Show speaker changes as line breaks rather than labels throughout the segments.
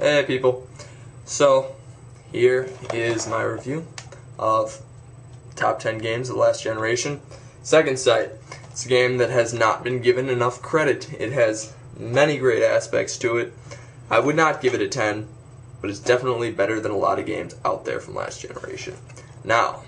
Hey people, so here is my review of top 10 games of the last generation. Second Sight. It's a game that has not been given enough credit. It has many great aspects to it. I would not give it a 10, but it's definitely better than a lot of games out there from last generation. Now,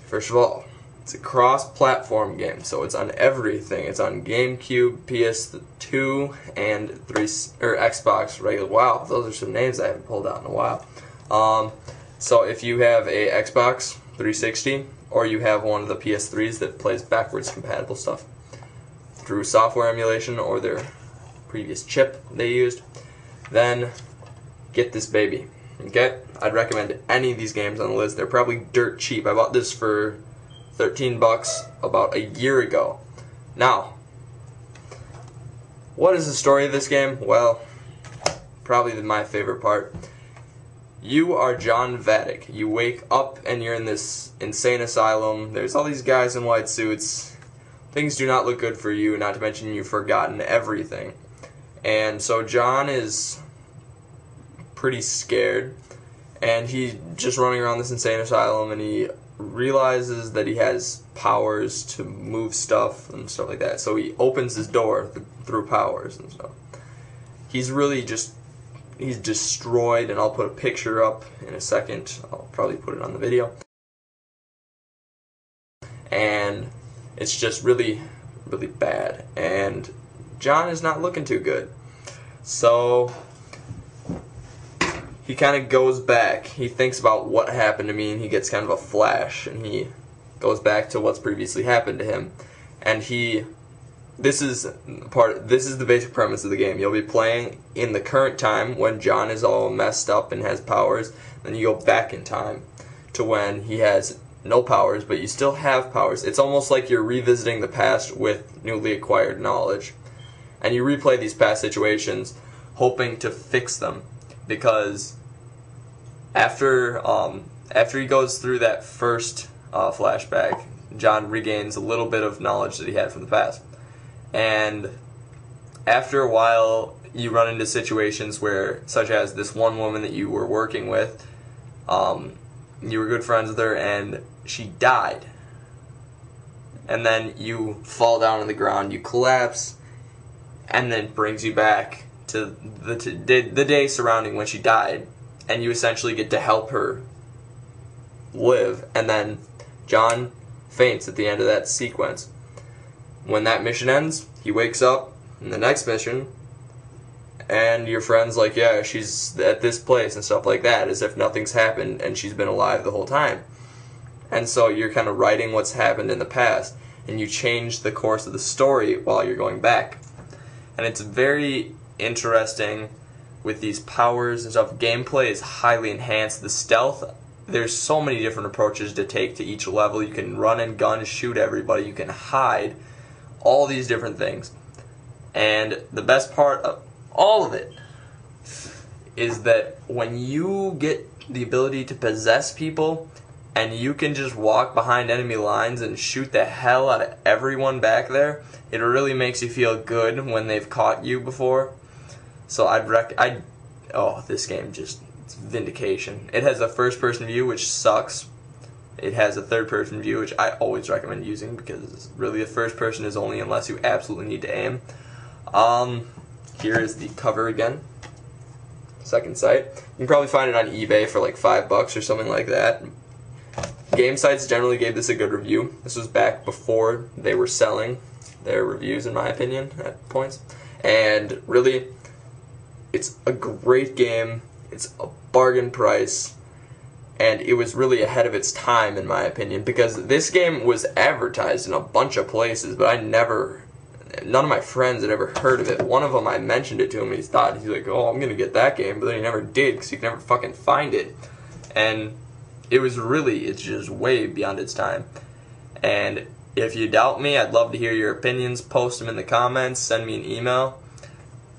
first of all, it's a cross-platform game, so it's on everything. It's on GameCube, PS2, and Xbox regular. Wow, those are some names I haven't pulled out in a while. So if you have a Xbox 360, or you have one of the PS3s that plays backwards compatible stuff through software emulation or their previous chip they used, then get this baby. Okay? I'd recommend any of these games on the list. They're probably dirt cheap. I bought this for $13 about a year ago. Now, what is the story of this game? Well, probably my favorite part. You are John Vadek. You wake up and you're in this insane asylum. There's all these guys in white suits. Things do not look good for you, not to mention you've forgotten everything. And so John is pretty scared, and he's just running around this insane asylum, and he realizes that he has powers to move stuff and stuff like that. So he opens his door through powers and stuff. He's really just, he's destroyed, and I'll put a picture up in a second. I'll probably put it on the video. And it's just really, really bad. And John is not looking too good. So he kind of goes back. He thinks about what happened to me, and he gets kind of a flash, and he goes back to what's previously happened to him. And this is the basic premise of the game. You'll be playing in the current time when John is all messed up and has powers. Then you go back in time to when he has no powers, but you still have powers. It's almost like you're revisiting the past with newly acquired knowledge. And you replay these past situations hoping to fix them, because after he goes through that first flashback, John regains a little bit of knowledge that he had from the past. And after a while, you run into situations where, such as this one woman that you were working with, you were good friends with her, and she died. And then you fall down on the ground, you collapse, and then it brings you back to the day surrounding when she died, and you essentially get to help her live. And then John faints at the end of that sequence. When that mission ends, he wakes up in the next mission, and your friend's like, yeah, she's at this place and stuff like that, as if nothing's happened and she's been alive the whole time. And so you're kind of writing what's happened in the past, and you change the course of the story while you're going back. And it's very interesting with these powers and stuff. Gameplay is highly enhanced. The stealth, there's so many different approaches to take to each level. You can run and gun, shoot everybody, you can hide, all these different things. And the best part of all of it is that when you get the ability to possess people, and you can just walk behind enemy lines and shoot the hell out of everyone back there, it really makes you feel good when they've caught you before. So this game just, it's vindication. It has a first-person view, which sucks. It has a third-person view, which I always recommend using, because really the first person is only unless you absolutely need to aim. Here is the cover again. Second Sight. You can probably find it on eBay for like $5 or something like that. Game sites generally gave this a good review. This was back before they were selling their reviews, in my opinion, at points. And really, it's a great game. It's a bargain price. And it was really ahead of its time, in my opinion, because this game was advertised in a bunch of places, but none of my friends had ever heard of it. One of them, I mentioned it to him, and he's like, oh, I'm going to get that game, but then he never did, because you can never fucking find it. And it's just way beyond its time. And if you doubt me, I'd love to hear your opinions. Post them in the comments. Send me an email.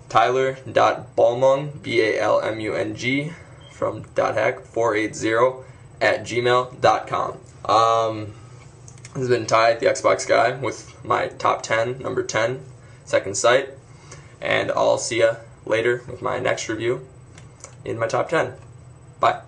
Tyler.balmung, B-A-L-M-U-N-G, from .hack480 @gmail.com. This has been Ty, the Xbox guy, with my top 10, number 10, Second Sight. And I'll see ya later with my next review in my top 10. Bye.